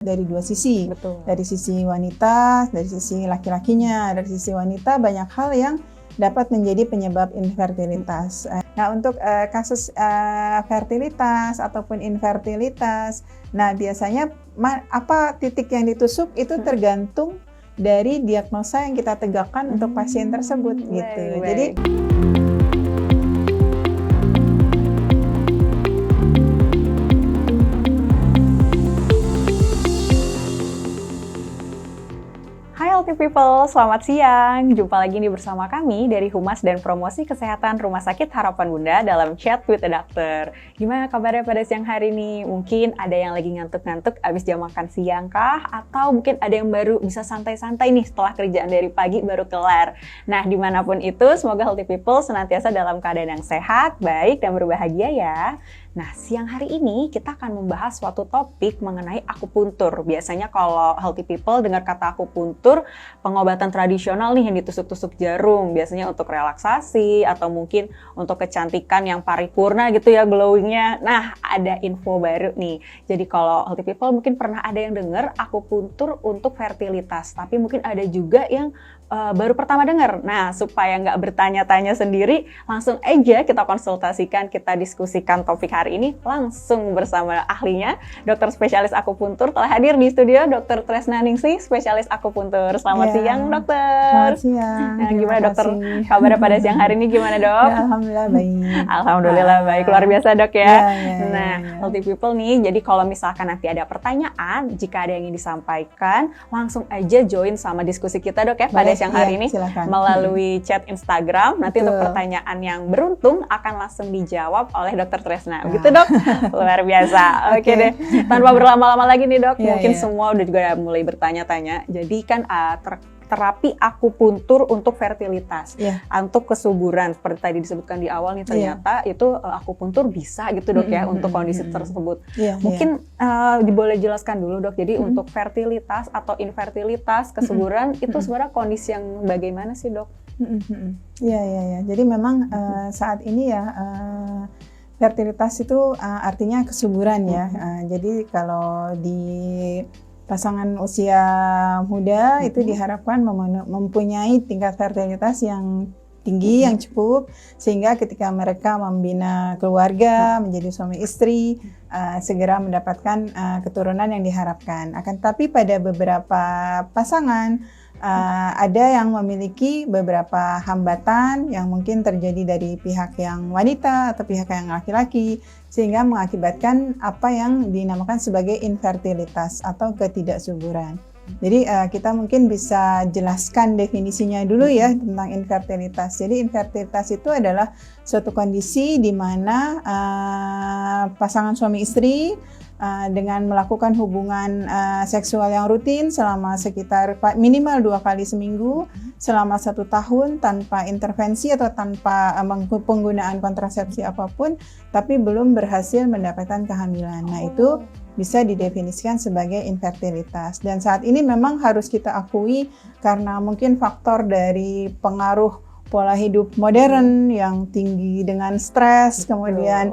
dari dua sisi. Betul. Dari sisi wanita, dari sisi laki-lakinya, dari sisi wanita banyak hal yang dapat menjadi penyebab infertilitas. Nah, untuk kasus fertilitas ataupun infertilitas, nah biasanya apa titik yang ditusuk itu tergantung dari diagnosa yang kita tegakkan untuk pasien tersebut gitu. Jadi Healthy people, selamat siang. Jumpa lagi nih bersama kami dari Humas dan Promosi Kesehatan Rumah Sakit Harapan Bunda dalam Chat with a Doctor. Gimana kabarnya pada siang hari ini? Mungkin ada yang lagi ngantuk-ngantuk abis jam makan siang kah? Atau mungkin ada yang baru bisa santai-santai nih setelah kerjaan dari pagi baru kelar. Nah, dimanapun itu, semoga healthy people senantiasa dalam keadaan yang sehat, baik, dan berbahagia ya. Nah, siang hari ini kita akan membahas suatu topik mengenai akupuntur. Biasanya kalau healthy people dengar kata akupuntur, pengobatan tradisional nih yang ditusuk-tusuk jarum. Biasanya untuk relaksasi atau mungkin untuk kecantikan yang paripurna gitu ya, glowingnya. Nah, ada info baru nih. Jadi kalau healthy people mungkin pernah ada yang dengar akupuntur untuk fertilitas. Tapi mungkin ada juga yang baru pertama dengar. Nah, supaya nggak bertanya-tanya sendiri, langsung aja kita konsultasikan, kita diskusikan topik hari ini langsung bersama ahlinya, dokter spesialis akupuntur telah hadir di studio, Dr. Tresna Ningsih, spesialis akupuntur. Selamat siang, dokter. Selamat siang. Nah, gimana dokter? Kabarnya pada siang hari ini gimana, dok? Ya, alhamdulillah baik. Alhamdulillah baik, luar biasa dok ya. Nah, ya. healthy people nih, jadi kalau misalkan nanti ada pertanyaan, jika ada yang ingin disampaikan, langsung aja join sama diskusi kita dok ya, pada siang hari ini silakan. Melalui chat Instagram. Nanti untuk pertanyaan yang beruntung akan langsung dijawab oleh Dr. Tresna. Begitu dok? Luar biasa. Oke deh. Tanpa berlama-lama lagi nih dok, mungkin semua udah juga mulai bertanya-tanya. Jadi kan terapi akupuntur untuk fertilitas, untuk kesuburan seperti tadi disebutkan di awal nih, ternyata itu akupuntur bisa gitu dok ya untuk kondisi tersebut. Mungkin boleh jelaskan dulu dok, jadi untuk fertilitas atau infertilitas kesuburan itu sebenarnya kondisi yang bagaimana sih dok? Iya. Jadi memang saat ini ya fertilitas itu artinya kesuburan ya. Jadi kalau di pasangan usia muda itu diharapkan mempunyai tingkat fertilitas yang tinggi, yang cukup, sehingga ketika mereka membina keluarga, menjadi suami istri, segera mendapatkan keturunan yang diharapkan. Akan tetapi pada beberapa pasangan ada yang memiliki beberapa hambatan yang mungkin terjadi dari pihak yang wanita atau pihak yang laki-laki, sehingga mengakibatkan apa yang dinamakan sebagai infertilitas atau ketidaksuburan. Jadi kita mungkin bisa jelaskan definisinya dulu ya tentang infertilitas. Jadi infertilitas itu adalah suatu kondisi di mana pasangan suami istri dengan melakukan hubungan seksual yang rutin selama sekitar minimal 2 kali seminggu selama 1 tahun tanpa intervensi atau tanpa penggunaan kontrasepsi apapun, tapi belum berhasil mendapatkan kehamilan. Nah, itu bisa didefinisikan sebagai infertilitas. Dan saat ini memang harus kita akui karena mungkin faktor dari pengaruh pola hidup modern yang tinggi dengan stres, kemudian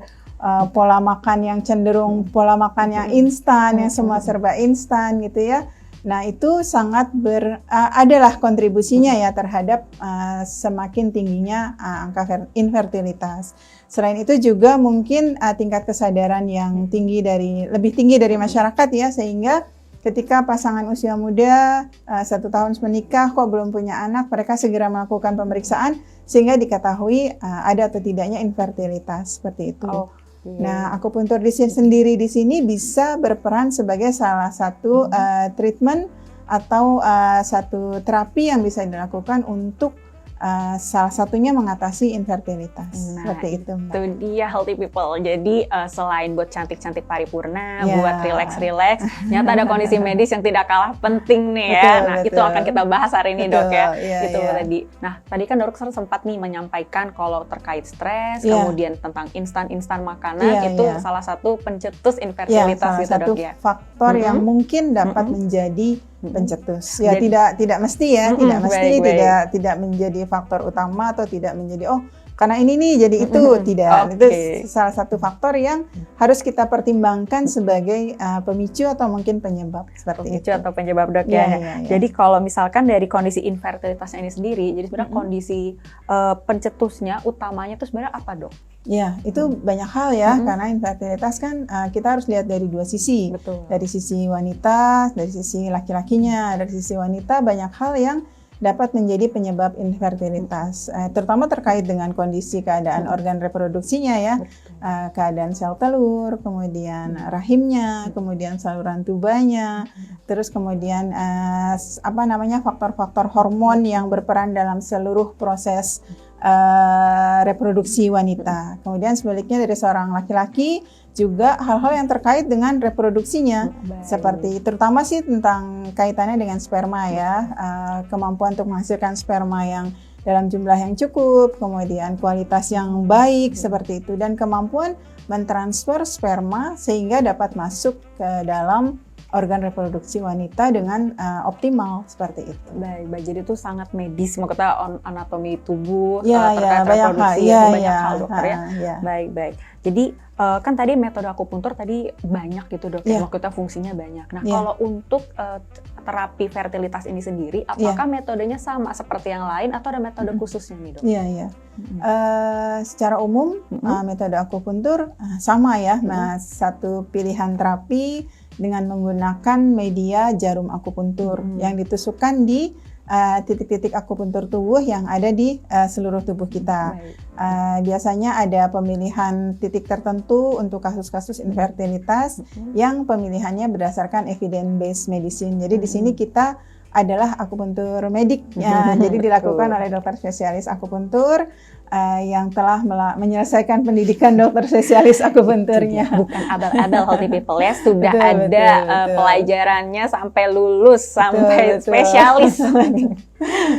pola makan yang cenderung pola makan yang instan, yang semua serba instan gitu ya. Nah, itu sangat adalah kontribusinya ya terhadap semakin tingginya angka infertilitas. Selain itu juga mungkin tingkat kesadaran yang lebih tinggi dari masyarakat ya, sehingga ketika pasangan usia muda 1 tahun menikah kok belum punya anak, mereka segera melakukan pemeriksaan sehingga diketahui ada atau tidaknya infertilitas seperti itu. Nah, akupuntur sendiri di sini bisa berperan sebagai salah satu treatment atau satu terapi yang bisa dilakukan untuk salah satunya mengatasi infertilitas. Seperti itu, Mbak. Itu dia healthy people. Jadi selain buat cantik-cantik paripurna, buat relax-relax, ternyata ada kondisi medis yang tidak kalah penting nih ya. Nah, itu akan kita bahas hari ini dok ya. Itu tadi. Nah, tadi kan dokter sempat nih menyampaikan kalau terkait stres, kemudian tentang instan makanan, itu salah satu pencetus infertilitas gitu dok ya. Faktor yang mungkin dapat menjadi pencetus. Ya, tidak mesti ya, tidak mesti, tidak menjadi faktor utama atau tidak menjadi karena ini nih jadi itu, tidak. Itu salah satu faktor yang harus kita pertimbangkan sebagai pemicu atau mungkin penyebab seperti itu. Atau penyebab, Dok, ya. Jadi kalau misalkan dari kondisi infertilitasnya ini sendiri, jadi sebenarnya kondisi pencetusnya utamanya itu sebenarnya apa, Dok? Ya, itu banyak hal ya, karena infertilitas kan kita harus lihat dari dua sisi. Betul. Dari sisi wanita, dari sisi laki-lakinya. Dari sisi wanita banyak hal yang dapat menjadi penyebab infertilitas, terutama terkait dengan kondisi keadaan organ reproduksinya ya, keadaan sel telur, kemudian rahimnya, kemudian saluran tubanya, terus kemudian faktor-faktor hormon yang berperan dalam seluruh proses reproduksi wanita. Kemudian sebaliknya dari seorang laki-laki juga hal-hal yang terkait dengan reproduksinya, seperti terutama sih tentang kaitannya dengan sperma ya, kemampuan untuk menghasilkan sperma yang dalam jumlah yang cukup, kemudian kualitas yang baik seperti itu, dan kemampuan mentransfer sperma sehingga dapat masuk ke dalam organ reproduksi wanita dengan optimal seperti itu. Baik, jadi itu sangat medis, maksudnya anatomi tubuh, banyak terkait reproduksi, hal, banyak hal, dokter ya. Baik. Jadi kan tadi metode akupuntur tadi banyak gitu, Dok, maksudnya fungsinya banyak. Nah, kalau untuk terapi fertilitas ini sendiri, apakah metodenya sama seperti yang lain atau ada metode khususnya nih, Dok? Iya. Secara umum metode akupuntur sama ya. Nah, satu pilihan terapi dengan menggunakan media jarum akupuntur yang ditusukkan di titik-titik akupuntur tubuh yang ada di seluruh tubuh kita. Biasanya ada pemilihan titik tertentu untuk kasus-kasus infertilitas yang pemilihannya berdasarkan evidence-based medicine. Jadi di sini kita adalah akupuntur medik, jadi dilakukan oleh dokter spesialis akupuntur yang telah menyelesaikan pendidikan dokter spesialis akupunturnya. Bukan abal-abal healthy people ya, sudah ada pelajarannya sampai lulus, sampai spesialis.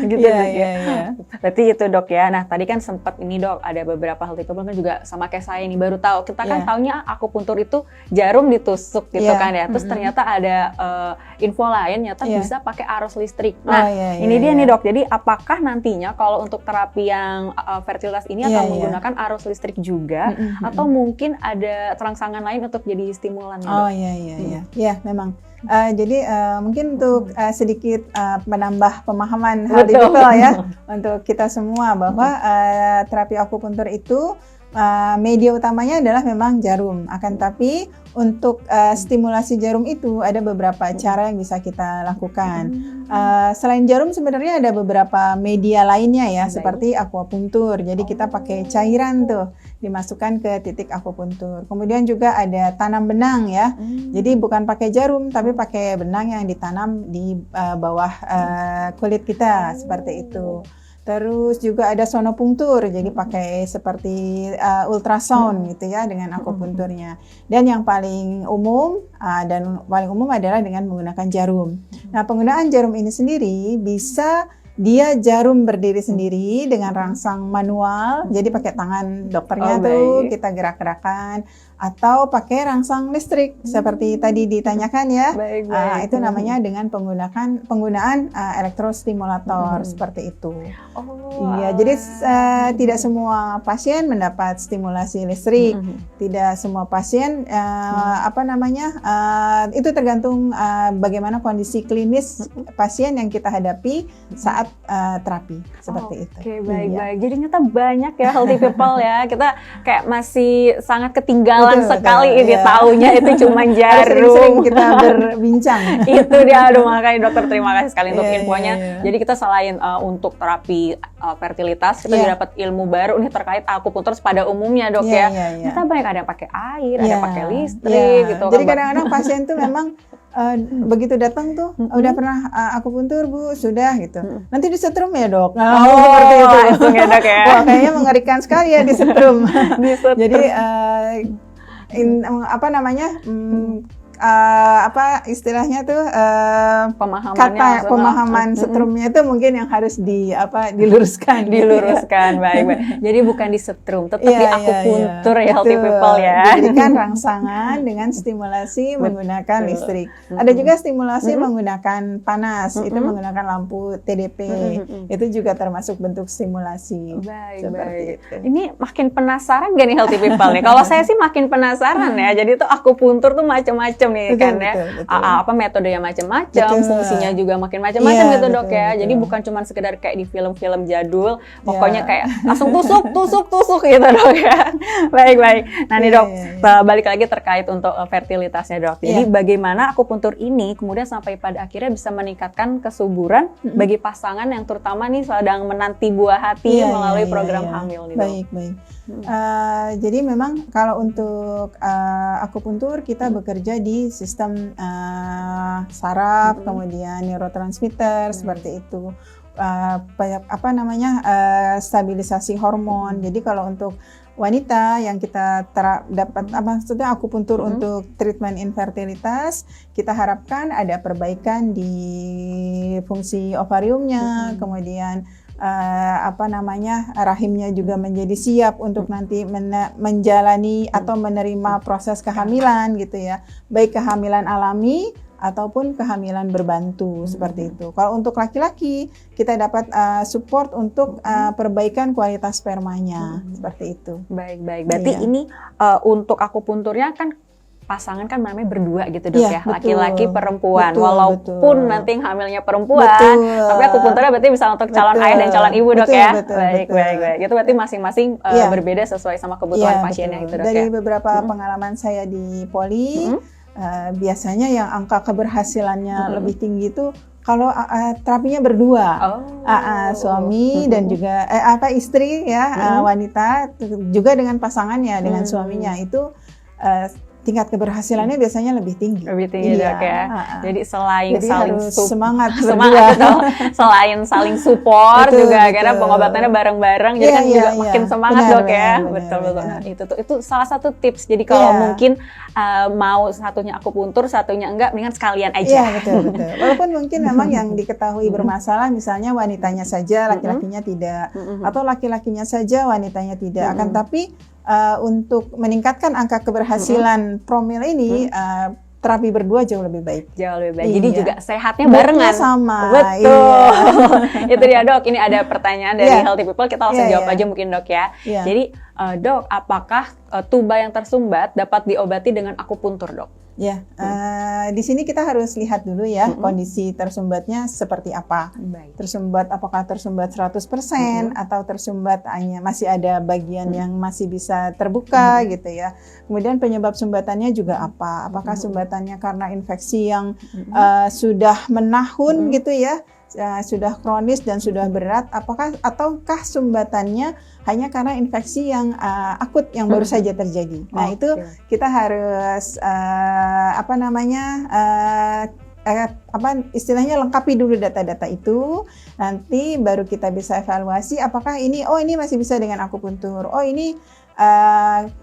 Gitu, ya. Berarti itu, Dok ya. Nah, tadi kan sempat ini, Dok, ada beberapa healthy people kan juga sama kayak saya ini baru tahu. Kita kan taunya akupuntur itu jarum ditusuk gitu kan ya. Terus ternyata ada info lain, ternyata bisa pakai arus listrik. Nah, ini dia nih, Dok. Jadi apakah nantinya kalau untuk terapi yang fertilitas ini akan menggunakan arus listrik juga, atau mungkin ada rangsangan lain untuk jadi stimulan? Oh iya, memang. Jadi mungkin untuk sedikit menambah pemahaman healthy people ya untuk kita semua bahwa terapi akupuntur itu media utamanya adalah memang jarum. Akan tapi untuk stimulasi jarum itu ada beberapa cara yang bisa kita lakukan. Selain jarum sebenarnya ada beberapa media lainnya ya, seperti akupuntur. Jadi kita pakai cairan tuh dimasukkan ke titik akupuntur. Kemudian juga ada tanam benang ya. Jadi bukan pakai jarum tapi pakai benang yang ditanam di bawah kulit kita seperti itu. Terus juga ada sonopunktur, jadi pakai seperti ultrasound gitu ya dengan akupunturnya. Dan yang paling umum adalah dengan menggunakan jarum. Nah, penggunaan jarum ini sendiri bisa dia jarum berdiri sendiri dengan rangsang manual, jadi pakai tangan dokternya kita gerak-gerakan, atau pakai rangsang listrik seperti tadi ditanyakan ya. Itu namanya dengan penggunaan elektrostimulator seperti itu. Iya, jadi tidak semua pasien mendapat stimulasi listrik, tidak semua pasien itu tergantung bagaimana kondisi klinis pasien yang kita hadapi saat terapi seperti itu. Oke, baik. Jadi ternyata banyak ya healthy people ya. Kita kayak masih sangat ketinggalan sekali ini taunya itu cuma jarum. Sering kita berbincang. Itu dia, makanya dokter terima kasih sekali untuk infonya. Jadi kita selain untuk terapi fertilitas, kita juga dapat ilmu baru nih terkait akupuntur pada umumnya, Dok ya. Kita banyak ada yang pakai air, ada yang pakai listrik gitu. Jadi kadang-kadang pasien tuh memang begitu datang tuh udah pernah akupuntur Bu, sudah gitu. Nanti disetrum ya, Dok. Seperti itu. Langsung ya, Dok ya. Wah, kayaknya mengerikan sekali ya disetrum. Jadi apa istilahnya tuh pemahaman setrumnya itu mungkin yang harus diluruskan. Diluruskan, baik. Jadi bukan disetrum, tetap di akupuntur ya healthy people ya. Diberikan rangsangan dengan stimulasi menggunakan listrik. Ada juga stimulasi menggunakan panas, itu menggunakan lampu TDP. Itu juga termasuk bentuk stimulasi. Baik. Ini makin penasaran gak nih healthy people nih? Kalau saya sih makin penasaran ya. Jadi tuh akupuntur tuh macam-macam nih kan ya. Apa metodenya macam-macam, fungsinya juga makin macam-macam gitu dok ya. Jadi bukan cuma sekedar kayak di film-film jadul, pokoknya kayak langsung tusuk gitu dok ya. Baik. Nah nih dok, balik lagi terkait untuk fertilitasnya dok. Jadi bagaimana akupuntur ini kemudian sampai pada akhirnya bisa meningkatkan kesuburan bagi pasangan yang terutama nih sedang menanti buah hati melalui program hamil nih dok. Baik. Jadi memang kalau untuk akupuntur kita bekerja di sistem saraf, kemudian neurotransmitter seperti itu, stabilisasi hormon. Jadi kalau untuk wanita yang kita dapat maksudnya akupuntur untuk treatment infertilitas, kita harapkan ada perbaikan di fungsi ovariumnya, kemudian rahimnya juga menjadi siap untuk nanti menjalani atau menerima proses kehamilan gitu ya, baik kehamilan alami ataupun kehamilan berbantu seperti itu. Kalau untuk laki-laki kita dapat support untuk perbaikan kualitas spermanya seperti itu. Baik. Berarti ini untuk akupunturnya kan pasangan kan namanya berdua gitu dok ya, laki-laki perempuan, walaupun nanti yang hamilnya perempuan, tapi akupunturnya berarti bisa untuk calon ayah dan calon ibu dok ya. Baik. Itu berarti masing-masing berbeda sesuai sama kebutuhan pasiennya gitu dok ya. Dari beberapa pengalaman saya di Poli, biasanya yang angka keberhasilannya lebih tinggi itu kalau terapinya berdua, suami dan juga istri ya, wanita juga dengan pasangannya, dengan suaminya itu tingkat keberhasilannya biasanya lebih tinggi. Dok ya. Jadi selain saling semangat selain saling support juga karena pengobatannya bareng-bareng, jadi kan juga makin semangat dok ya. Betul. Nah, itu salah satu tips. Jadi kalau mungkin mau satunya akupuntur, satunya enggak, mendingan sekalian aja. Iya, betul. Walaupun mungkin memang yang diketahui bermasalah misalnya wanitanya saja, laki-lakinya tidak, atau laki-lakinya saja, wanitanya tidak. Akan tapi untuk meningkatkan angka keberhasilan promil ini, terapi berdua jauh lebih baik. Jadi juga sehatnya barengan. Sama. Betul. Itu dia dok. Ini ada pertanyaan dari healthy people. Kita langsung jawab aja mungkin dok ya. Jadi dok, apakah tuba yang tersumbat dapat diobati dengan akupuntur dok? Di sini kita harus lihat dulu ya kondisi tersumbatnya seperti apa. Tersumbat, apakah tersumbat 100% atau tersumbat hanya masih ada bagian yang masih bisa terbuka gitu ya. Kemudian penyebab sumbatannya juga apa? Apakah sumbatannya karena infeksi yang sudah menahun gitu ya, sudah kronis dan sudah berat, ataukah sumbatannya hanya karena infeksi yang akut yang baru saja terjadi. Nah, itu kita harus istilahnya lengkapi dulu data-data itu. Nanti baru kita bisa evaluasi apakah ini masih bisa dengan akupuntur. ini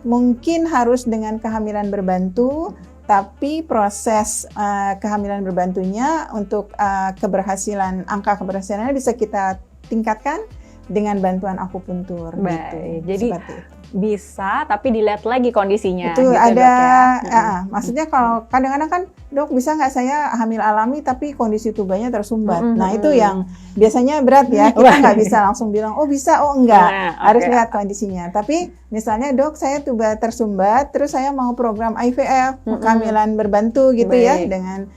mungkin harus dengan kehamilan berbantu. Tapi proses kehamilan berbantunya untuk angka keberhasilannya bisa kita tingkatkan dengan bantuan akupuntur. Baik, jadi bisa, tapi dilihat lagi kondisinya. Itu gitu, ada, dok, ya? Maksudnya kalau kadang-kadang kan, dok bisa nggak saya hamil alami tapi kondisi tubanya tersumbat. Nah itu yang biasanya berat ya, kita nggak bisa langsung bilang, bisa, enggak. Harus lihat kondisinya. Tapi misalnya dok saya tuba tersumbat, terus saya mau program IVF, kehamilan berbantu gitu ya, dengan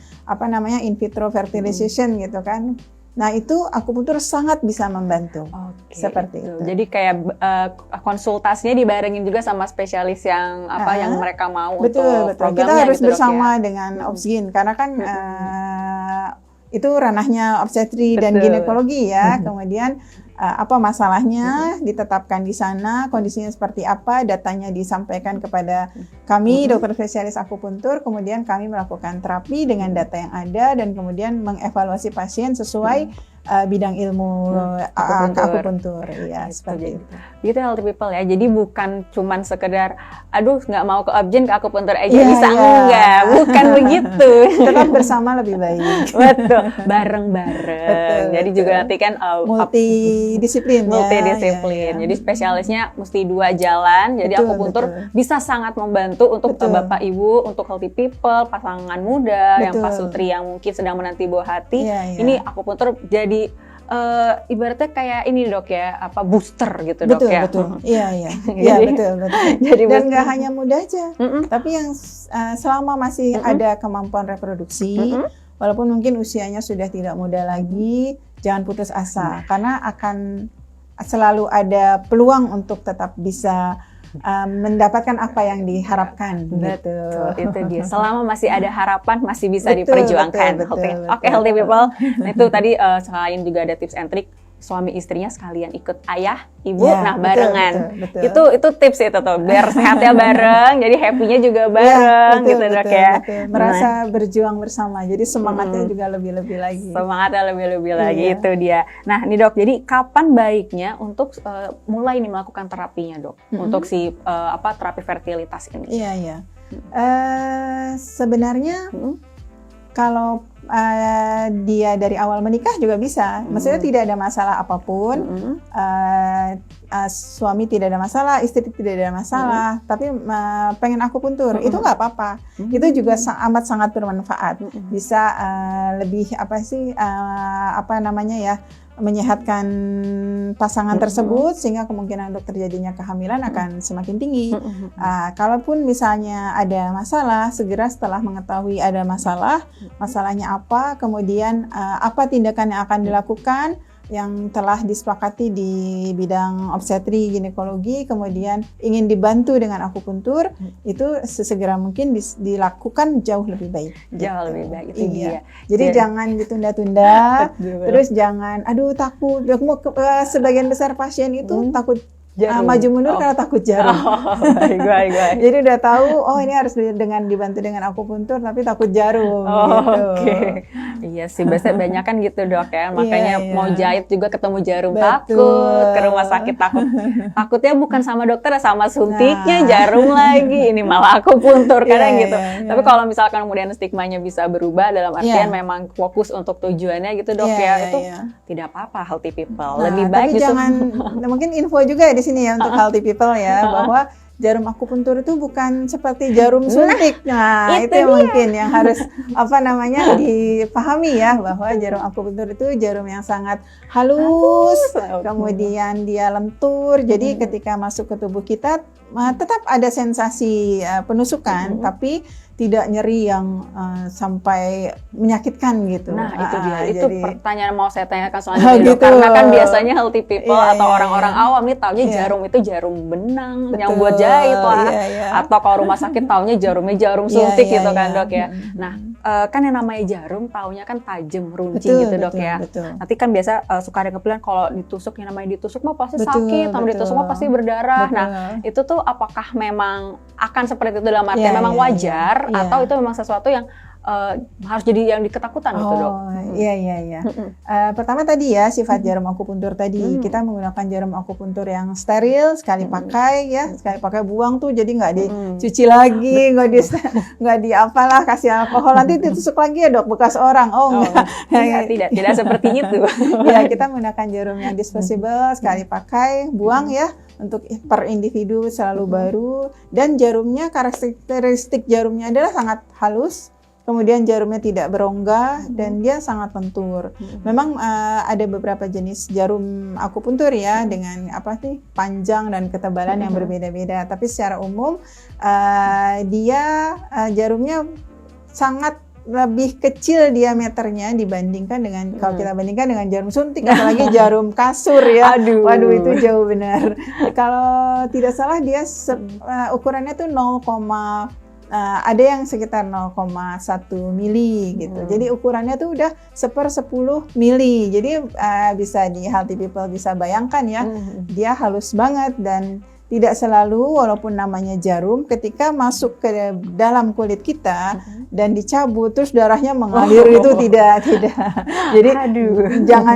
in vitro fertilization gitu kan. Nah itu akupuntur sangat bisa membantu. Seperti itu. Jadi kayak konsultasinya dibarengin juga sama spesialis yang yang mereka mau betul. Untuk programnya. Kita harus gitu, bersama dengan obsgin karena kan itu ranahnya obstetri dan ginekologi ya. Kemudian apa masalahnya ditetapkan di sana, kondisinya seperti apa, datanya disampaikan kepada kami dokter spesialis akupuntur, kemudian kami melakukan terapi dengan data yang ada dan kemudian mengevaluasi pasien sesuai bidang ilmu akupuntur. Iya, seperti itu. Gitu healthy people ya. Jadi bukan cuman sekedar aduh nggak mau ke objin, ke akupuntur aja bisa, enggak. Bukan begitu. Tetap bersama lebih baik. Betul. Bareng-bareng. Jadi juga nanti kan multidisiplin. Ya. Jadi spesialisnya mesti 2 jalan. Jadi akupuntur bisa sangat membantu untuk Bapak Ibu, untuk healthy people, pasangan muda, yang pasutri yang mungkin sedang menanti buah hati. Ini akupuntur jadi ibaratnya kayak ini dok ya, booster gitu dok ya. Betul. Iya, betul. Jadi dan nggak hanya muda aja, tapi yang selama masih ada kemampuan reproduksi, walaupun mungkin usianya sudah tidak muda lagi, jangan putus asa, karena akan selalu ada peluang untuk tetap bisa mendapatkan apa yang diharapkan. Betul, itu dia. Selama masih ada harapan, masih bisa diperjuangkan. Oke, healthy people. Nah, itu tadi selain juga ada tips and trick, suami istrinya sekalian ikut ayah, ibu, barengan. Betul. Itu tips itu tuh, biar sehatnya bareng, jadi happy-nya juga bareng, gitu dok ya. Merasa berjuang bersama, jadi semangatnya juga lebih-lebih lagi. Semangatnya lebih-lebih lagi, itu dia. Nah, nih dok, jadi kapan baiknya untuk mulai nih melakukan terapinya dok, untuk si terapi fertilitas ini? Iya. Sebenarnya kalau dia dari awal menikah juga bisa, maksudnya tidak ada masalah apapun, suami tidak ada masalah, istri tidak ada masalah, tapi pengen akupuntur itu nggak apa-apa, itu juga amat sangat bermanfaat, bisa lebih menyehatkan pasangan tersebut sehingga kemungkinan untuk terjadinya kehamilan akan semakin tinggi. Kalaupun misalnya ada masalah, segera setelah mengetahui ada masalahnya apa, kemudian apa tindakan yang akan dilakukan yang telah disepakati di bidang obstetri ginekologi, kemudian ingin dibantu dengan akupuntur, itu sesegera mungkin dilakukan jauh lebih baik. Jauh lebih baik, itu dia. Jadi jangan ditunda-tunda, terus jangan, takut. Sebagian besar pasien itu takut maju mundur karena takut jarum. Baik. Jadi udah tahu, ini harus dibantu dengan akupuntur, tapi takut jarum. Gitu. Oke. Iya sih, biasanya banyak kan gitu dok ya. Makanya mau jahit juga ketemu jarum. Betul. Takut, ke rumah sakit takut. Takutnya bukan sama dokter, sama suntiknya, jarum lagi. Ini malah akupuntur kadang gitu. Tapi kalau misalkan kemudian stigmanya bisa berubah dalam artian memang fokus untuk tujuannya gitu dok itu tidak apa-apa, healthy people. Lebih baik tapi gitu. Jangan, mungkin info juga di sini ya untuk healthy people ya, bahwa jarum akupuntur itu bukan seperti jarum suntik. Nah, itu mungkin yang harus dipahami ya, bahwa jarum akupuntur itu jarum yang sangat halus, kemudian dia lentur. Jadi ketika masuk ke tubuh kita tetap ada sensasi penusukan, tapi tidak nyeri yang sampai menyakitkan gitu. Nah, itu dia. Itu pertanyaan mau saya tanyakan selanjutnya. Gitu. Karena kan biasanya healthy people atau orang-orang awam nih taunya jarum itu jarum benang yang buat jahit lah. Atau kalau rumah sakit taunya jarumnya jarum suntik gitu kan dok ya. Nah, kan yang namanya jarum taunya kan tajam, runcing gitu dok ya. Nanti kan biasa suka ada kepikiran kalau ditusuk, yang namanya ditusuk mah pasti sakit, sama ditusuk mah pasti berdarah. Nah, itu tuh apakah memang akan seperti itu dalam arti memang wajar atau itu memang sesuatu yang harus jadi yang diketakutan gitu dok? Iya. Pertama tadi ya sifat jarum akupuntur tadi, kita menggunakan jarum akupuntur yang steril, sekali pakai ya, sekali pakai buang tuh, jadi nggak dicuci lagi, nggak di apalah kasih alkohol, nanti ditusuk lagi ya dok bekas orang. Tidak seperti itu. Ya, kita menggunakan jarum yang disposable, sekali pakai, buang ya. Untuk per individu selalu baru, dan jarumnya, karakteristik jarumnya adalah sangat halus, kemudian jarumnya tidak berongga, dan dia sangat lentur. Memang ada beberapa jenis jarum akupuntur ya, dengan panjang dan ketebalan yang berbeda-beda, tapi secara umum jarumnya sangat lebih kecil diameternya dibandingkan dengan kalau kita bandingkan dengan jarum suntik, apalagi jarum kasur ya. Waduh, itu jauh benar. Kalau tidak salah dia ukurannya tuh ada yang sekitar 0,1 mili gitu. Jadi ukurannya tuh udah 1/10 mili. Jadi bisa di healthy people bisa bayangkan ya, dia halus banget dan tidak selalu walaupun namanya jarum ketika masuk ke dalam kulit kita dan dicabut terus darahnya mengalir itu tidak. Jadi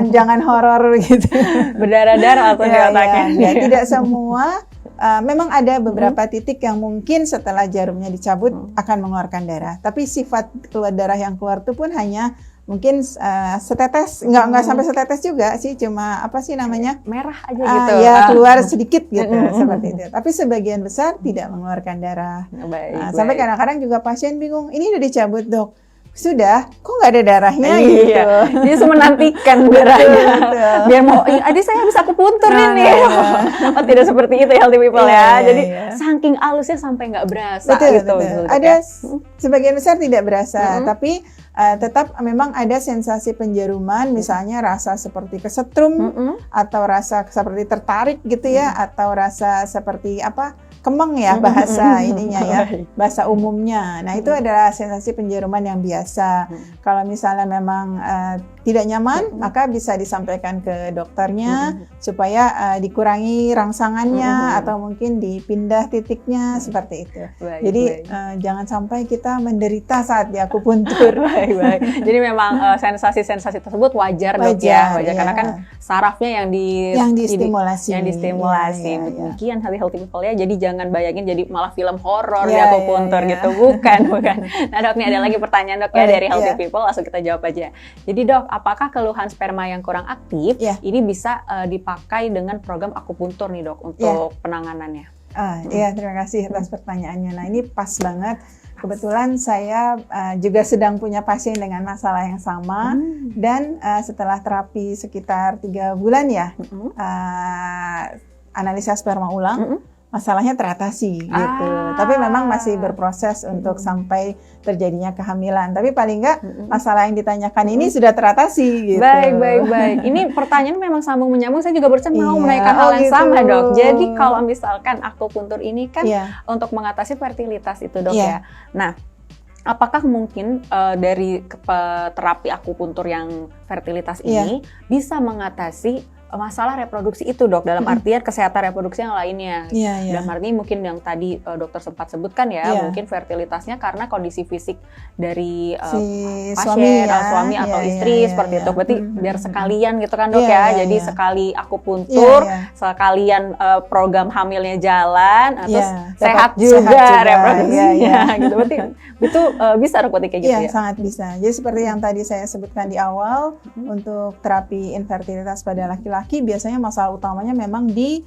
jangan horor gitu. Berdarah-darah atau di otaknya. Ya, tidak semua. Memang ada beberapa titik yang mungkin setelah jarumnya dicabut akan mengeluarkan darah. Tapi sifat keluar darah yang keluar itu pun hanya mungkin setetes, nggak sampai setetes juga sih, cuma apa sih namanya, merah aja gitu. Ya keluar sedikit gitu seperti itu. Tapi sebagian besar tidak mengeluarkan darah. Sampai kadang-kadang juga pasien bingung, ini udah dicabut dok, sudah, kok nggak ada darahnya gitu. Dia cuma menantikan darahnya. Biar mau, adik saya bisa akupuntur ini. Oh tidak seperti itu healthy people ya. Jadi saking halusnya sampai nggak berasa gitu. Ada sebagian besar tidak berasa, tapi tetap memang ada sensasi penjaruman, misalnya rasa seperti kesetrum atau rasa seperti tertarik gitu ya, atau rasa seperti apa, kemeng ya bahasa ininya ya, bahasa umumnya. Nah itu adalah sensasi penjaruman yang biasa. Kalau misalnya memang tidak nyaman, maka bisa disampaikan ke dokternya supaya dikurangi rangsangannya atau mungkin dipindah titiknya seperti itu. Jadi jangan sampai kita menderita saat diakupuntur. Baik. Jadi memang sensasi-sensasi tersebut wajar dok ya, wajar karena kan sarafnya yang distimulasi. Demikian healthy people ya. Jadi jangan bayangin jadi malah film horor di akupuntur gitu, bukan. Nah dok, nih ada lagi pertanyaan dok ya dari healthy people, langsung kita jawab aja. Jadi dok, apakah keluhan sperma yang kurang aktif ini bisa dipakai dengan program akupuntur nih dok untuk penanganannya? Iya, terima kasih atas pertanyaannya. Nah ini pas banget. Kebetulan saya juga sedang punya pasien dengan masalah yang sama dan setelah terapi sekitar 3 bulan ya, analisa sperma ulang, masalahnya teratasi gitu. Tapi memang masih berproses untuk sampai terjadinya kehamilan. Tapi paling enggak masalah yang ditanyakan ini sudah teratasi gitu. Baik. Ini pertanyaan memang sambung menyambung. Saya juga barusan mau menanyakan hal yang sama dok. Jadi kalau misalkan akupuntur ini kan untuk mengatasi fertilitas itu dok ya. Nah, apakah mungkin dari terapi akupuntur yang fertilitas ini bisa mengatasi masalah reproduksi itu dok, dalam artian kesehatan reproduksi yang lainnya. Dalam arti mungkin yang tadi dokter sempat sebutkan ya, mungkin fertilitasnya karena kondisi fisik dari pasien, suami atau istri seperti itu. Berarti biar sekalian gitu kan dok jadi sekali akupuntur, sekalian program hamilnya jalan, terus sehat juga reproduksinya gitu. Berarti itu bisa dok kayak gitu ya? Sangat bisa. Jadi seperti yang tadi saya sebutkan di awal, untuk terapi infertilitas pada laki-laki biasanya masalah utamanya memang di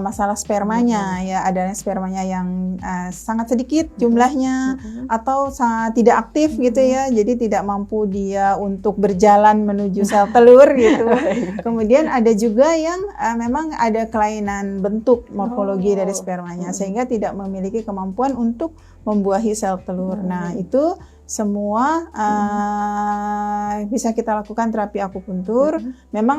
masalah spermanya ya, adanya spermanya yang sangat sedikit jumlahnya atau sangat tidak aktif gitu ya, jadi tidak mampu dia untuk berjalan menuju sel telur gitu. Kemudian ada juga yang memang ada kelainan bentuk morfologi dari spermanya sehingga tidak memiliki kemampuan untuk membuahi sel telur. Nah itu semua bisa kita lakukan terapi akupuntur.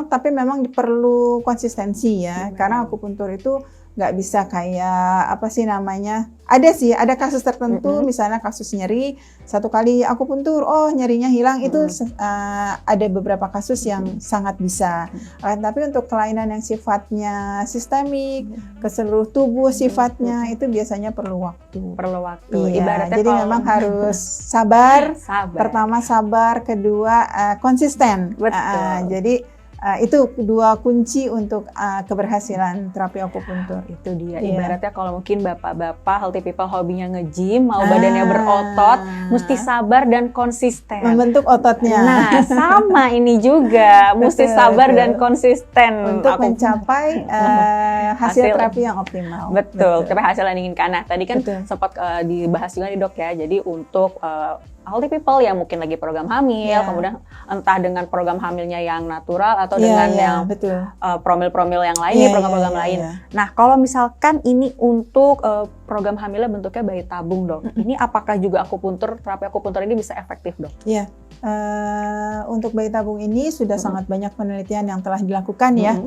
Tapi memang perlu konsistensi ya, karena akupuntur itu nggak bisa kayak apa sih namanya, ada kasus tertentu, misalnya kasus nyeri, 1 kali akupuntur, nyerinya hilang, itu ada beberapa kasus yang sangat bisa. Tapi untuk kelainan yang sifatnya sistemik, ke seluruh tubuh sifatnya, itu biasanya perlu waktu. Ibaratnya jadi memang harus sabar. Pertama sabar, kedua konsisten. Jadi itu 2 kunci untuk keberhasilan terapi akupuntur. Itu dia. Ibaratnya kalau mungkin bapak-bapak healthy people hobinya nge-gym, mau badannya berotot, mesti sabar dan konsisten membentuk ototnya. Nah, sama ini juga, mesti sabar dan konsisten untuk mencapai hasil terapi yang optimal. Betul. Tapi hasil yang diinginkan. Nah, tadi kan sempat dibahas juga nih dok ya. Jadi untuk healthy people yang mungkin lagi program hamil, kemudian entah dengan program hamilnya yang natural atau dengan yang promil-promil yang lain, program-program lain. Nah, kalau misalkan ini untuk program hamilnya bentuknya bayi tabung dok, ini apakah juga terapi akupuntur ini bisa efektif dok? Iya, untuk bayi tabung ini sudah sangat banyak penelitian yang telah dilakukan ya.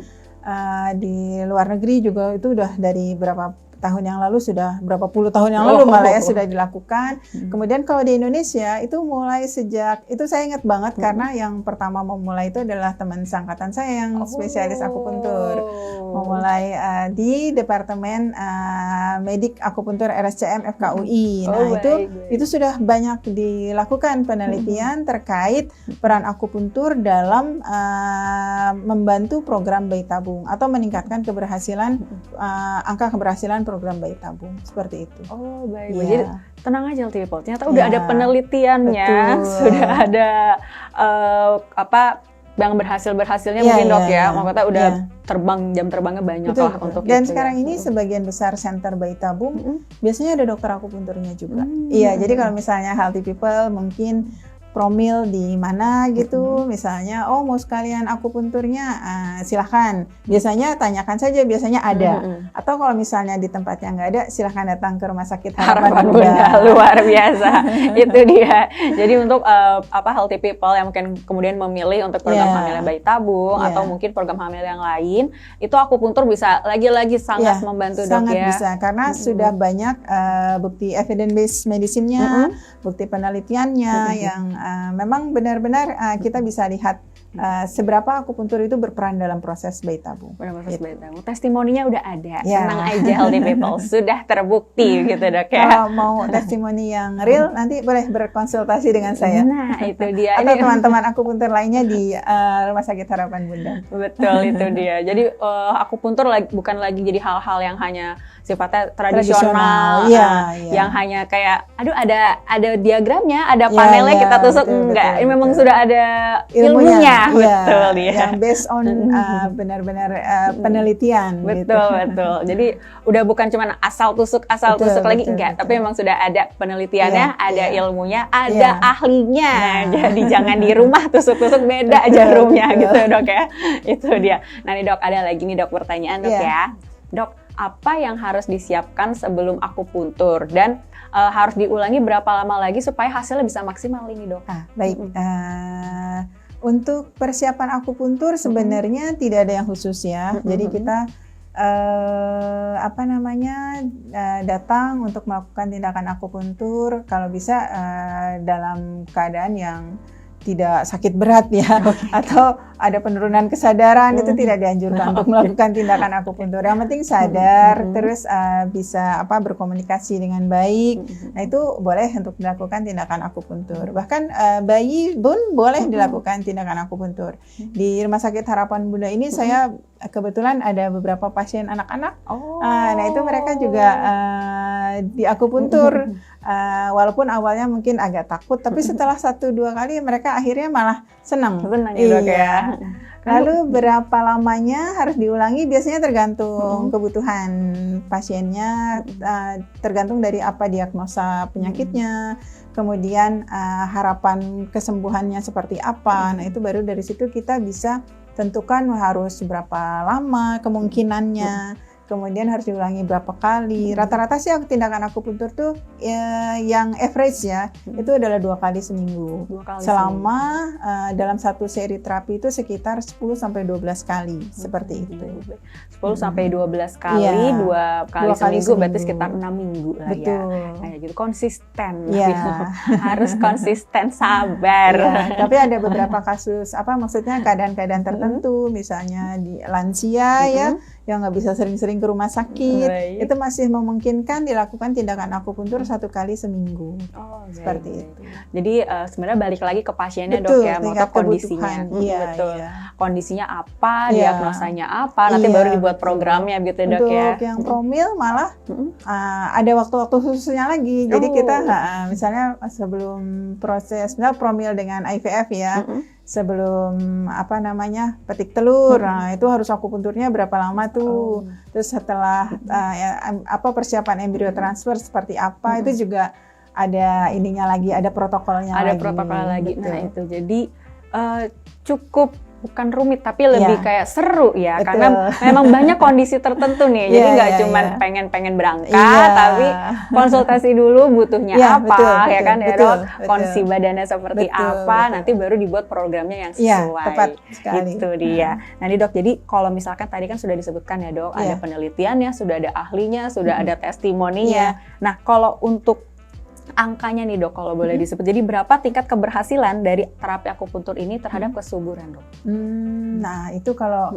Di luar negeri juga itu udah dari berapa tahun yang lalu, sudah berapa puluh tahun yang lalu malah ya sudah dilakukan. Kemudian kalau di Indonesia itu mulai sejak, itu saya ingat banget karena yang pertama memulai itu adalah teman seangkatan saya yang spesialis akupuntur. Memulai di Departemen Medik Akupuntur RSCM FKUI. Nah, itu sudah banyak dilakukan penelitian terkait peran akupuntur dalam membantu program bayi tabung atau meningkatkan keberhasilan angka keberhasilan program bayi tabung, seperti itu. Oh, baik. Ya. Jadi tenang aja LTV People. Ternyata udah ada penelitiannya, sudah ada yang berhasilnya mungkin dok ya. Maksudnya udah jam terbangnya banyak lah untuk dan itu. Sekarang ini sebagian besar center bayi tabung biasanya ada dokter akupunturnya juga. Iya, jadi kalau misalnya Healthy People mungkin promil di mana gitu, misalnya mau sekalian akupunturnya, silahkan. Biasanya tanyakan saja, biasanya ada. Atau kalau misalnya di tempat yang nggak ada, silahkan datang ke Rumah Sakit Harapan Bunda. Luar biasa, itu dia. Jadi untuk Healthy People yang mungkin kemudian memilih untuk program hamil bayi tabung atau mungkin program hamil yang lain, itu akupuntur bisa lagi-lagi sangat membantu dok sangat ya. Bisa, karena sudah banyak bukti evidence-based medicine-nya, bukti penelitiannya yang memang benar-benar kita bisa lihat seberapa akupuntur itu berperan dalam proses bayi tabung. Proses bayi tabung. Testimoninya udah ada. Tenang aja Healthy People, sudah terbukti gitu dok ya. Kalau mau testimoni yang real, nanti boleh berkonsultasi dengan saya. Nah, itu dia. Atau teman-teman akupuntur lainnya di Rumah Sakit Harapan Bunda. Betul, itu dia. Jadi akupuntur bukan lagi jadi hal-hal yang hanya sifatnya tradisional, yang hanya kayak, aduh ada diagramnya, ada panelnya kita tusuk, enggak. Ini memang sudah ada ilmunya, betul dia. Yang based on benar-benar penelitian. Betul. Jadi udah bukan cuma asal tusuk lagi, enggak. Tapi memang sudah ada penelitiannya, ada ilmunya, ada ahlinya. Jadi jangan di rumah tusuk-tusuk beda jarumnya gitu dok ya. Itu dia. Nah nih dok, ada lagi nih dok pertanyaan dok ya. Dok, apa yang harus disiapkan sebelum akupuntur dan harus diulangi berapa lama lagi supaya hasilnya bisa maksimal ini dok? Baik, untuk persiapan akupuntur sebenarnya tidak ada yang khusus ya. Jadi kita datang untuk melakukan tindakan akupuntur kalau bisa dalam keadaan yang tidak sakit berat ya, atau ada penurunan kesadaran, itu tidak dianjurkan untuk melakukan tindakan akupuntur. Yang penting sadar, terus bisa berkomunikasi dengan baik. Nah itu boleh untuk dilakukan tindakan akupuntur. Bahkan bayi pun boleh dilakukan tindakan akupuntur. Di Rumah Sakit Harapan Bunda ini saya kebetulan ada beberapa pasien anak-anak. Nah itu mereka juga di akupuntur. Walaupun awalnya mungkin agak takut, tapi setelah 1-2 kali mereka akhirnya malah senang. Ya. Lalu berapa lamanya harus diulangi? Biasanya tergantung kebutuhan pasiennya, tergantung dari apa diagnosa penyakitnya, kemudian harapan kesembuhannya seperti apa. Nah itu baru dari situ kita bisa tentukan harus berapa lama kemungkinannya. Kemudian harus diulangi berapa kali. Rata-rata sih tindakan akupuntur tuh yang average ya, itu adalah 2 kali seminggu. Selama dalam satu seri terapi itu sekitar 10-12 kali, seperti itu. 10-12 kali, 2 kali seminggu, berarti sekitar 6 minggu lah ya. Kayak gitu, konsisten. Harus konsisten, sabar. Tapi ada beberapa kasus, maksudnya keadaan-keadaan tertentu, misalnya di lansia ya, yang nggak bisa sering-sering ke rumah sakit, itu masih memungkinkan dilakukan tindakan akupuntur 1 kali seminggu. Seperti itu. Jadi sebenarnya balik lagi ke pasiennya dok ya, mau kondisinya. Kondisinya apa, diagnosanya apa, nanti baru dibuat programnya gitu dok ya. Untuk yang promil malah ada waktu-waktu khususnya lagi. Jadi kita misalnya sebelum proses, promil dengan IVF ya, sebelum petik telur, nah itu harus akupunturnya berapa lama tuh. Terus setelah persiapan embrio transfer seperti apa, itu juga ada ininya lagi, ada protokolnya lagi. Ada protokol lagi. Nah itu jadi cukup bukan rumit tapi lebih Iya. kayak seru ya, Betul. karena memang banyak kondisi tertentu nih. Jadi Iya, nggak iya, cuman iya. pengen berangkat, Iya. tapi konsultasi dulu butuhnya Iya, apa, betul, ya betul, kan ya betul, dok, betul. kondisi badannya seperti Betul, apa, betul. nanti baru dibuat programnya yang Iya, sesuai. tepat sekali. Itu dia. Nah nih dok, jadi kalau misalkan tadi kan sudah disebutkan ya dok, ada Iya. penelitiannya, sudah ada ahlinya, sudah ada testimoninya. Iya. Nah kalau untuk angkanya nih dok, kalau boleh disebut, jadi berapa tingkat keberhasilan dari terapi akupuntur ini terhadap kesuburan dok? Nah itu kalau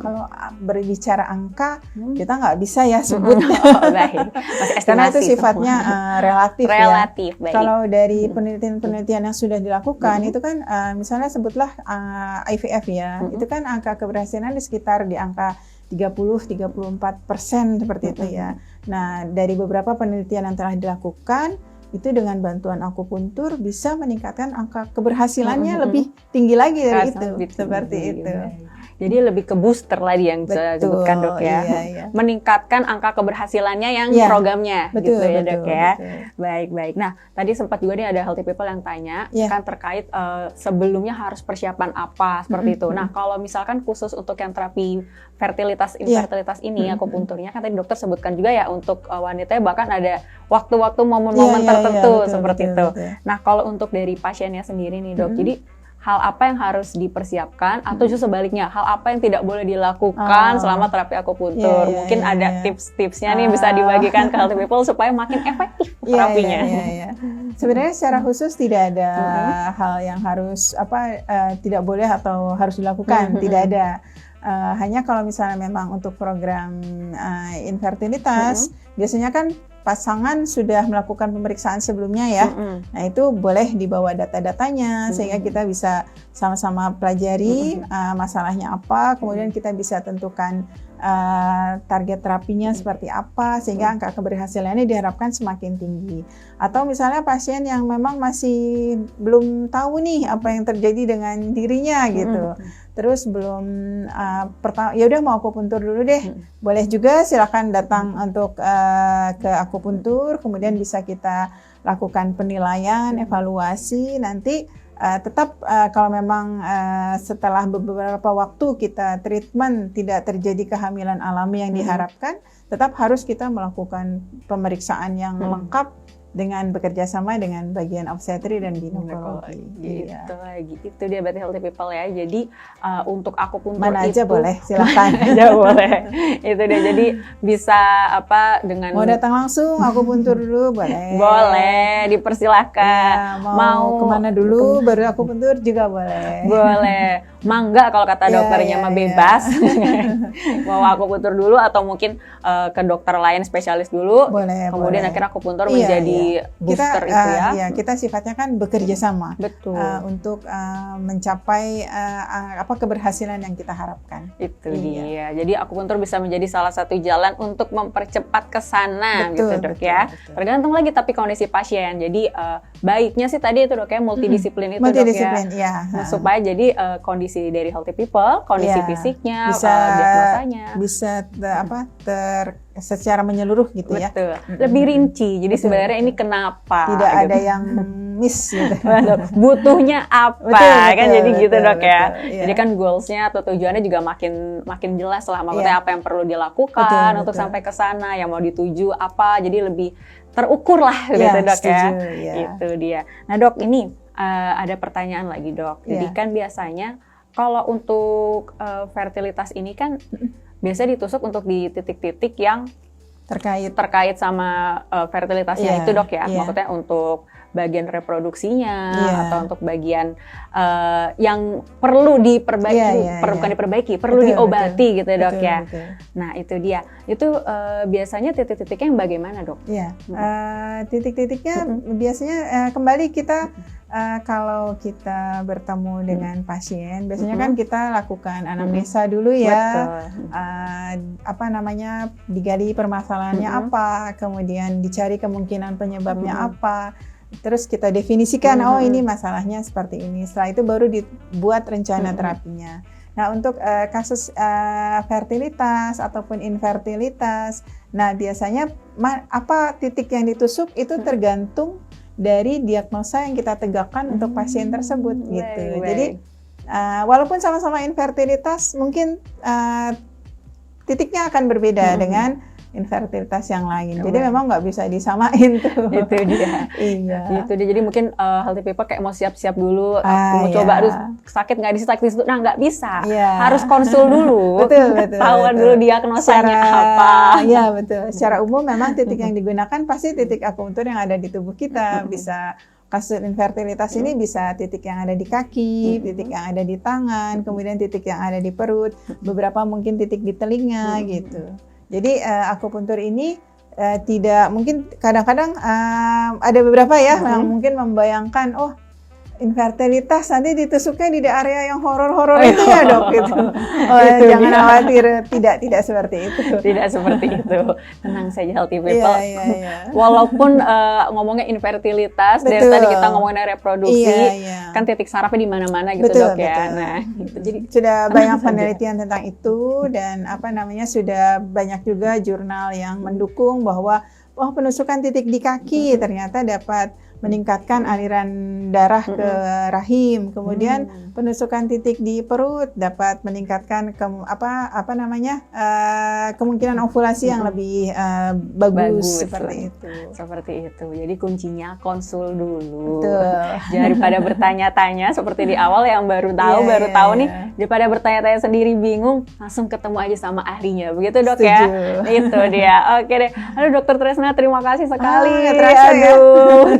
berbicara angka kita nggak bisa ya sebut Oh, baik. Masih estimasi. karena itu sifatnya relatif, ya. Relatif, baik. Kalau dari penelitian yang sudah dilakukan itu kan misalnya sebutlah IVF ya, itu kan angka keberhasilan di sekitar di angka 30-34% seperti itu ya. Nah dari beberapa penelitian yang telah dilakukan itu dengan bantuan akupuntur bisa meningkatkan angka keberhasilannya lebih tinggi lagi dari itu, seperti itu. Jadi lebih ke booster lagi yang saya sebutkan dok ya, iya. meningkatkan angka keberhasilannya yang Iya. programnya, Betul, gitu ya betul, dok ya. betul. Baik. Nah tadi sempat juga nih ada healthy people yang tanya Iya. kan terkait sebelumnya harus persiapan apa seperti itu. Nah kalau misalkan khusus untuk yang terapi fertilitas infertilitas ini akupunturnya kan tadi dokter sebutkan juga ya untuk wanita bahkan ada waktu-waktu momen-momen tertentu betul, seperti betul, itu. betul. Nah kalau untuk dari pasiennya sendiri nih dok, jadi hal apa yang harus dipersiapkan atau justru sebaliknya hal apa yang tidak boleh dilakukan selama terapi akupuntur? Mungkin ada tips-tipsnya nih bisa dibagikan ke healthy people supaya makin efektif terapinya. Iya. Sebenarnya secara khusus tidak ada hal yang harus tidak boleh atau harus dilakukan, tidak ada. Hanya kalau misalnya memang untuk program infertilitas biasanya kan pasangan sudah melakukan pemeriksaan sebelumnya ya. Nah itu boleh dibawa data-datanya sehingga kita bisa sama-sama pelajari masalahnya apa, kemudian kita bisa tentukan target terapinya seperti apa sehingga angka keberhasilannya diharapkan semakin tinggi. Atau misalnya pasien yang memang masih belum tahu nih apa yang terjadi dengan dirinya gitu. Terus belum ya udah mau akupuntur dulu deh. Boleh juga silakan datang untuk ke akupuntur, kemudian bisa kita lakukan penilaian, evaluasi nanti. Tetap kalau memang setelah beberapa waktu kita treatment tidak terjadi kehamilan alami yang diharapkan, tetap harus kita melakukan pemeriksaan yang lengkap dengan bekerja sama dengan bagian obstetri dan ginekologi. Gitu lagi. Itu dia berarti healthy people ya. Jadi untuk akupuntur mana itu aja boleh, silakan. aja boleh. Itu dia. Jadi bisa dengan mau datang langsung akupuntur dulu boleh. Boleh, dipersilakan. Ya, mau kemana dulu baru akupuntur juga boleh. Boleh. Mangga kalau kata dokternya mah bebas. Mau akupuntur dulu atau mungkin ke dokter lain spesialis dulu. Boleh. Kemudian akhirnya akupuntur menjadi booster itu ya. Iya, kita sifatnya kan bekerja sama. Betul. Untuk mencapai keberhasilan yang kita harapkan. Itu dia. Jadi akupuntur bisa menjadi salah satu jalan untuk mempercepat ke sana gitu dok ya. Betul. Tergantung lagi tapi kondisi pasien. Jadi baiknya sih tadi itu dok ya multidisiplin itu multidisiplin, dok ya. Nah, supaya jadi kondisi dari healthy people, kondisi fisiknya, bisa diagnosanya. Bisa secara menyeluruh gitu ya. Betul. Lebih rinci. Jadi sebenarnya ini kenapa? Tidak ada yang miss gitu. Butuhnya apa? Betul, Kan jadi gitu dok ya. Iya. Jadi kan goalsnya atau tujuannya juga makin jelas lah. Maksudnya apa yang perlu dilakukan untuk sampai ke sana, yang mau dituju apa. Jadi lebih terukur lah gitu dok ya. Itu dia. Nah dok ini ada pertanyaan lagi dok. Jadi kan biasanya kalau untuk fertilitas ini kan biasanya ditusuk untuk di titik-titik yang terkait sama fertilitasnya itu dok ya. Maksudnya untuk bagian reproduksinya atau untuk bagian yang perlu diperbaiki, bukan diperbaiki, perlu diobati gitu dok ya. Nah itu dia. Itu biasanya titik-titiknya yang bagaimana dok? Iya, titik-titiknya biasanya kembali kita kalau kita bertemu dengan pasien, biasanya kan kita lakukan anamnesa dulu ya. Digali permasalahannya apa, kemudian dicari kemungkinan penyebabnya apa. Terus kita definisikan, oh ini masalahnya seperti ini. Setelah itu baru dibuat rencana terapinya. Nah untuk kasus fertilitas ataupun infertilitas, nah biasanya apa titik yang ditusuk itu tergantung dari diagnosa yang kita tegakkan untuk pasien tersebut gitu. Jadi walaupun sama-sama infertilitas, mungkin titiknya akan berbeda dengan infertilitas yang lain. Jadi memang nggak bisa disamain tuh. Itu dia. Iya. Itu dia. Jadi mungkin healthy people kayak mau siap-siap dulu, aku mau coba, aduh sakit nggak di situ. Nah nggak bisa. Harus konsul dulu. Betul. Tahuan dulu diagnosanya apa. Iya betul. Secara umum memang titik yang digunakan pasti titik akupunktur yang ada di tubuh kita. Bisa kasus infertilitas ini bisa titik yang ada di kaki, titik yang ada di tangan, kemudian titik yang ada di perut, beberapa mungkin titik di telinga gitu. Jadi akupunktur ini tidak mungkin kadang-kadang ada beberapa ya yang mungkin membayangkan infertilitas nanti ditusuknya di area yang horor-horor itu ya dok gitu. Jangan khawatir, tidak seperti itu. Tidak seperti itu. Tenang saja healthy people. Iya. Walaupun ngomongnya infertilitas, dari tadi kita ngomongin reproduksi, kan titik sarafnya di mana-mana gitu dok ya. Nah, gitu. Jadi sudah banyak penelitian tentang itu dan sudah banyak juga jurnal yang mendukung bahwa penusukan titik di kaki ternyata dapat meningkatkan aliran darah ke rahim, kemudian penusukan titik di perut dapat meningkatkan kemungkinan ovulasi yang lebih bagus seperti itu. Seperti itu. Jadi kuncinya konsul dulu. Betul. Daripada bertanya-tanya seperti di awal yang baru tahu nih, daripada bertanya-tanya sendiri bingung, langsung ketemu aja sama ahlinya. Begitu dok. Setuju. Ya. Itu dia. Oke deh. Aduh Dokter Tresna, terima kasih sekali.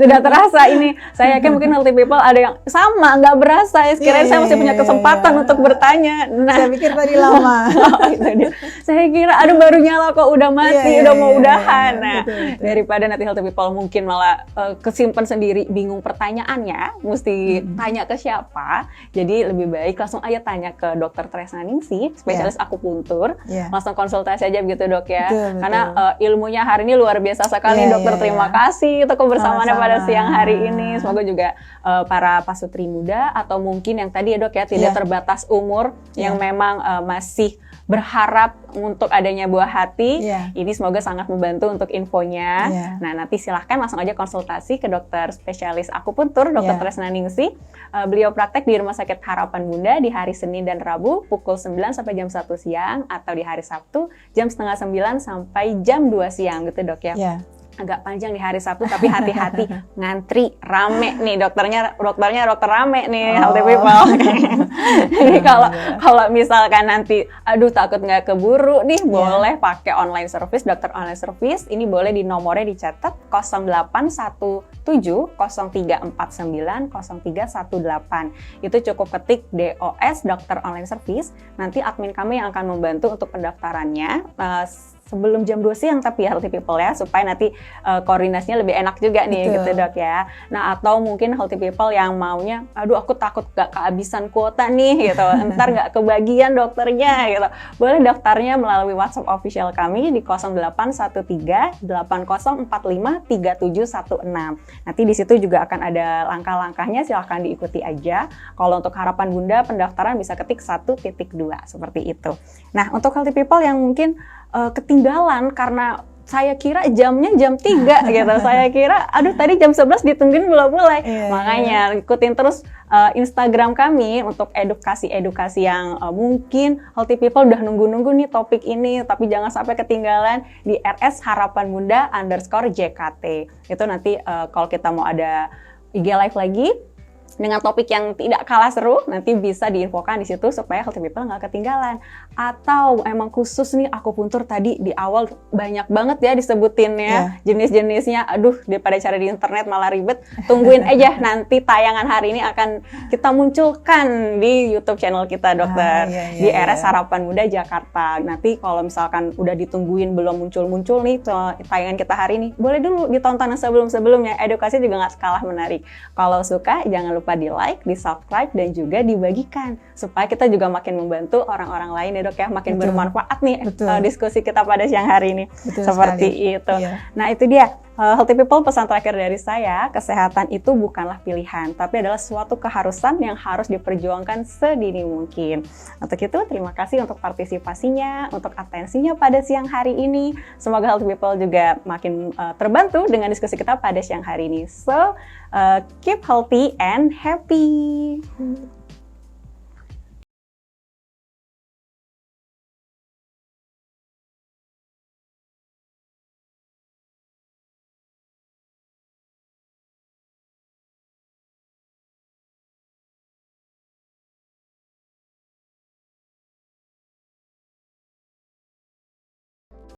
Sudah terasa ini. Saya yakin mungkin healthy people ada yang sama, nggak berasa. Sekiranya saya masih punya kesempatan untuk bertanya. Nah, saya pikir tadi lama. Itu dia. Saya kira aduh baru nyala kok udah mati, udah mau udahan. Nah, betul. Daripada nanti healthy people mungkin malah kesimpan sendiri, bingung pertanyaannya, mesti tanya ke siapa. Jadi lebih baik langsung aja tanya ke Dokter Tresna Ningsih, spesialis akupunktur. Langsung konsultasi aja begitu dok ya. Betul. Karena ilmunya hari ini luar biasa sekali dokter. Terima kasih untuk kebersamaannya pada siang hari ini. Semoga juga para pasutri muda atau mungkin yang tadi ya dok ya tidak terbatas umur yang memang masih berharap untuk adanya buah hati. Ini semoga sangat membantu untuk infonya. Nah nanti silahkan langsung aja konsultasi ke dokter spesialis akupunktur Dokter Tresna Ningsih. Beliau praktek di Rumah Sakit Harapan Bunda di hari Senin dan Rabu pukul 9 sampai jam 1 siang atau di hari Sabtu jam 8:30 sampai jam 2 siang gitu dok ya. Agak panjang di hari Sabtu tapi hati-hati ngantri rame nih dokternya dokter rame nih healthy people. Jadi kalau misalkan nanti aduh takut nggak keburu nih boleh pakai online service dokter online service ini boleh di nomornya dicatat 0817 0349 0318 itu cukup ketik DOS dokter online service nanti admin kami yang akan membantu untuk pendaftarannya sebelum jam 2 siang tapi ya healthy people ya supaya nanti koordinasinya lebih enak juga nih. Betul. Gitu dok ya. Nah atau mungkin healthy people yang maunya aduh aku takut gak kehabisan kuota nih gitu ntar gak kebagian dokternya gitu boleh daftarnya melalui WhatsApp official kami di 0813 8045 3716 nanti di situ juga akan ada langkah-langkahnya silahkan diikuti aja. Kalau untuk Harapan Bunda pendaftaran bisa ketik 1.2 seperti itu. Nah untuk healthy people yang mungkin ketinggalan karena saya kira jamnya jam 3 gitu. Saya kira aduh tadi jam 11 ditungguin belum mulai. Makanya ikutin terus Instagram kami untuk edukasi-edukasi yang mungkin healthy people udah nunggu-nunggu nih topik ini tapi jangan sampai ketinggalan di RS Harapan Bunda _JKT. Itu nanti kalau kita mau ada IG live lagi dengan topik yang tidak kalah seru nanti bisa diinfokan di situ supaya healthy people nggak ketinggalan. Atau emang khusus nih akupunktur tadi di awal banyak banget ya disebutinnya jenis-jenisnya. Aduh daripada cari di internet malah ribet. Tungguin aja nanti tayangan hari ini akan kita munculkan di YouTube channel kita dokter di RS Harapan Bunda Jakarta. Nanti kalau misalkan udah ditungguin belum muncul-muncul nih tayangan kita hari ini boleh dulu ditonton sebelum-sebelumnya. Edukasi juga nggak kalah menarik. Kalau suka jangan lupa di like, di subscribe, dan juga dibagikan supaya kita juga makin membantu orang-orang lain ya dok ya, makin bermanfaat nih diskusi kita pada siang hari ini. Seperti itu. Nah itu dia healthy people, pesan terakhir dari saya, kesehatan itu bukanlah pilihan tapi adalah suatu keharusan yang harus diperjuangkan sedini mungkin. Untuk itu terima kasih untuk partisipasinya, untuk atensinya pada siang hari ini. Semoga healthy people juga makin terbantu dengan diskusi kita pada siang hari ini. So keep healthy and happy.